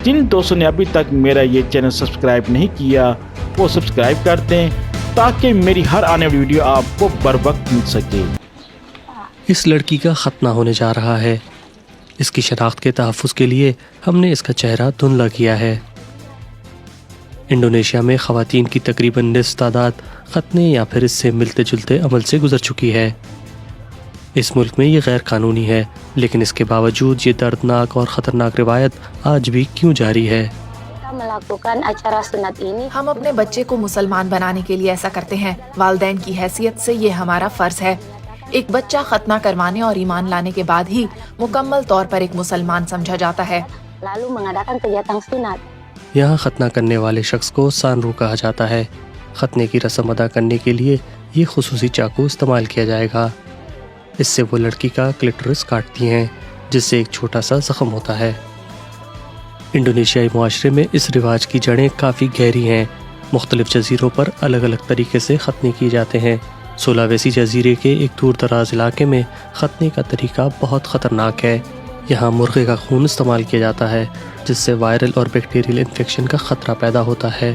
जिन दोस्तों ने अभी तक मेरा ये चैनल सब्सक्राइब नहीं किया वो सब्सक्राइब कर दें ताकि मेरी हर आने वाली वीडियो आपको बर वक्त मिल सके। इस लड़की का खतना होने जा रहा है। इसकी शनाख्त के तहफ़्फ़ुज़ के लिए हमने इसका चेहरा धुंधला किया है। इंडोनेशिया में ख़वातीन की तकरीबन निस्फ़ तादाद खतने या फिर इससे मिलते जुलते अमल से गुजर चुकी है। इस मुल्क में ये गैर कानूनी है, लेकिन इसके बावजूद ये दर्दनाक और ख़तरनाक रिवायत आज भी क्यों जारी है? हम अपने बच्चे को मुसलमान बनाने के लिए ऐसा करते हैं। वालिदैन की हैसियत से ये हमारा फ़र्ज़ है। एक बच्चा खतना करवाने और ईमान लाने के बाद ही मुकम्मल तौर पर एक मुसलमान समझा जाता है। यहाँ खतना करने वाले शख्स को सानरू कहा जाता है। खतने की रस्म अदा करने के लिए ये खुसूसी चाकू इस्तेमाल किया जाएगा। इससे वो लड़की का क्लिटोरिस काटती हैं, जिससे एक छोटा सा जख्म होता है। इंडोनेशियाई मुआशरे में इस रिवाज की जड़ें काफ़ी गहरी हैं। मुख्तलिफ जजीरों पर अलग अलग तरीके से खतने किए जाते हैं। सुलावेसी जजीरे के एक दूर दराज इलाके में खतने का तरीका बहुत ख़तरनाक है। यहाँ मुर्गे का खून इस्तेमाल किया जाता है, जिससे वायरल और बैक्टीरियल इन्फेक्शन का ख़तरा पैदा होता है।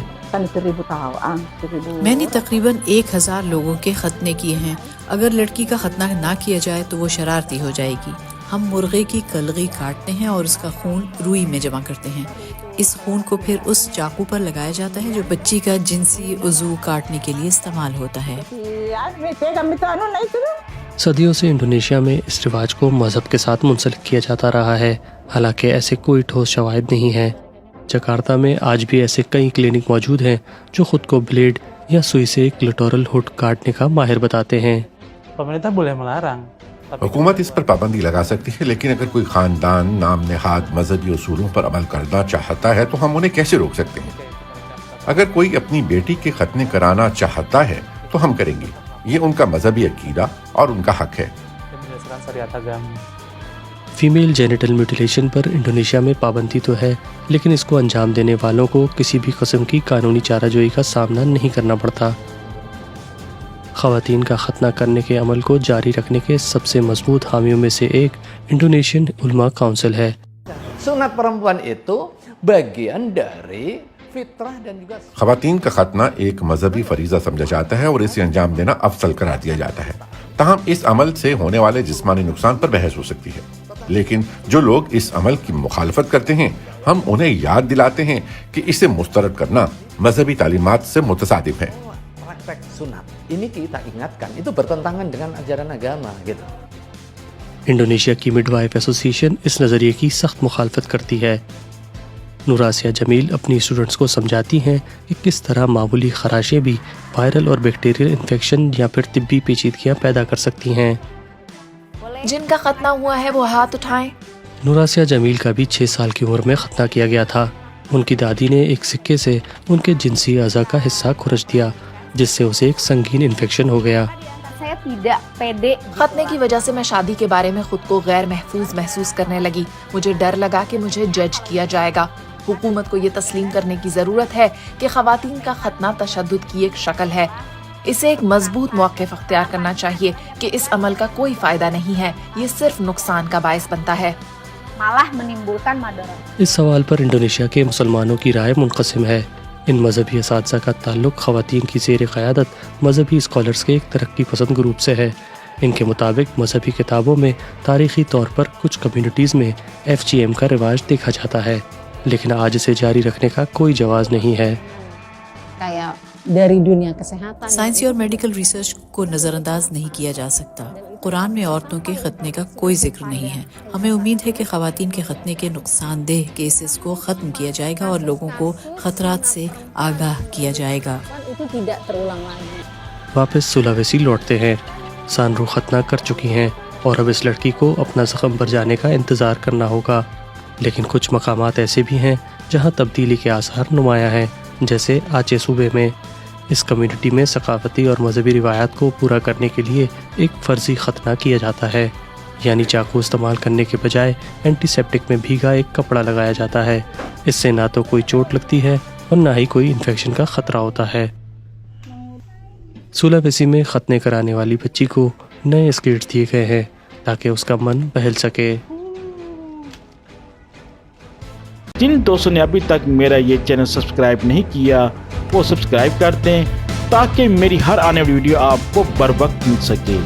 मैंने तकरीबन 1000 लोगों के खतने किए हैं। अगर लड़की का खतना ना किया जाए तो वो शरारती हो जाएगी। हम मुर्गे की कलगी काटते हैं और उसका खून रुई में जमा करते हैं। इस खून को फिर उस चाकू पर लगाया जाता है जो बच्ची का जिनसी उज़ू काटने के लिए इस्तेमाल होता है। सदियों से इंडोनेशिया में इस रिवाज को मजहब के साथ मुंसलिक किया जाता रहा है, हालांकि ऐसे कोई ठोस शवाहिद नहीं है। जकार्ता में आज भी ऐसे कई क्लिनिक मौजूद हैं जो खुद को ब्लेड या सुई से क्लिटोरल हुड काटने का माहिर बताते हैं। हुकूमत इस पर पाबंदी लगा सकती है, लेकिन अगर कोई खानदान नाम नेहाद मजहबी उसूलों पर अमल करना चाहता है तो हम उन्हें कैसे रोक सकते हैं? अगर कोई अपनी बेटी के खतने कराना चाहता है तो हम करेंगे। ये उनका मजहबी अकीदा और उनका हक है। फीमेल जेनिटल म्यूटिलेशन पर इंडोनेशिया में पाबंदी तो है, लेकिन इसको अंजाम देने वालों को किसी भी किस्म की कानूनी चाराजोई का सामना नहीं करना पड़ता। ख़वातीन का खतना करने के अमल को जारी रखने के सबसे मजबूत हामियों में से एक इंडोनेशियन उलमा काउंसिल है। Sunat perempuan itu bagian dari fitrah dan juga ख़वातीन का खतना एक मजहबी फरीज़ा समझा जाता है और इसे अंजाम देना अफसल करार दिया जाता है। ताहम इस अमल से होने वाले जिस्मानी नुकसान पर बहस हो सकती है, लेकिन जो लोग इस अमल की मुखालफत करते हैं हम उन्हें याद दिलाते हैं कि इसे मुस्तरद करना मजहबी तालीमात से मुतसादिफ है। praktek sunat. Ini kita ingatkan itu bertentangan dengan ajaran agama gitu. Indonesia की मिडवाइफ एसोसिएशन इस नज़रिए की सख्त मुखालफत करती है। नूरासिया जमील अपनी स्टूडेंट्स को समझाती हैं कि किस तरह मामूली खराशें भी वायरल और बैक्टीरियल इन्फेक्शन या फिर तिब्बी पेचीदगियाँ पैदा कर सकती हैं। जिनका खतना हुआ है वो हाथ उठाएं। नूरासिया जमील का भी 6 साल की उम्र में खतना किया गया था। उनकी दादी ने एक सिक्के से उनके जिनसी अज़ा का हिस्सा खुरच दिया, जिससे उसे एक संगीन इन्फेक्शन हो गया। खतने की वजह से मैं शादी के बारे में खुद को गैर महफूज महसूस करने लगी। मुझे डर लगा कि मुझे जज किया जाएगा। हुकूमत को ये तस्लीम करने की ज़रूरत है कि ख़वातीन का खतना तशद्दुद की एक शक्ल है। इसे एक मजबूत मौक़िफ़ अख्तियार करना चाहिए कि इस अमल का कोई फ़ायदा नहीं है, ये सिर्फ नुकसान का बायस बनता है। इस सवाल पर इंडोनेशिया के मुसलमानों की राय मुनक़सिम है। इन मजहबी असातिज़ा का ताल्लुक ख़वातीन की ज़ेर क़यादत मजहबी स्कॉलर्स के एक तरक्की पसंद ग्रुप से है। इनके मुताबिक मजहबी किताबों में तारीख़ी तौर पर कुछ कम्युनिटीज़ में FGM का रिवाज देखा जाता है, लेकिन आज इसे जारी रखने का कोई जवाज़ नहीं है। साइंसी और मेडिकल रिसर्च को नज़रअंदाज नहीं किया जा सकता। कुरान में औरतों के खतने का कोई जिक्र नहीं है। हमें उम्मीद है कि ख़वातीन के खतने के नुकसानदेह केसेस को ख़त्म किया जाएगा और लोगों को खतरात से आगाह किया जाएगा। वापस सुलावेसी लौटते हैं। सानरू खतना कर चुकी हैं और अब इस लड़की को अपना ज़ख्म भर जाने का इंतज़ार करना होगा। लेकिन कुछ मकामात ऐसे भी हैं जहाँ तब्दीली के आसार नुमायाँ हैं, जैसे आचे सूबे में। इस कम्युनिटी में सकाफती और मजहबी रिवायात को पूरा करने के लिए एक फ़र्ज़ी खतना किया जाता है, यानी चाकू इस्तेमाल करने के बजाय एंटीसेप्टिक में भीगा एक कपड़ा लगाया जाता है। इससे ना तो कोई चोट लगती है और ना ही कोई इन्फेक्शन का ख़तरा होता है। सुलावेसी में खतने कराने वाली बच्ची को नए स्केट्स दिए गए हैं ताकि उसका मन बहल सके। जिन दोस्तों ने अभी तक मेरा ये चैनल सब्सक्राइब नहीं किया वो सब्सक्राइब कर दें ताकि मेरी हर आने वाली वीडियो आपको बर वक्त मिल सके।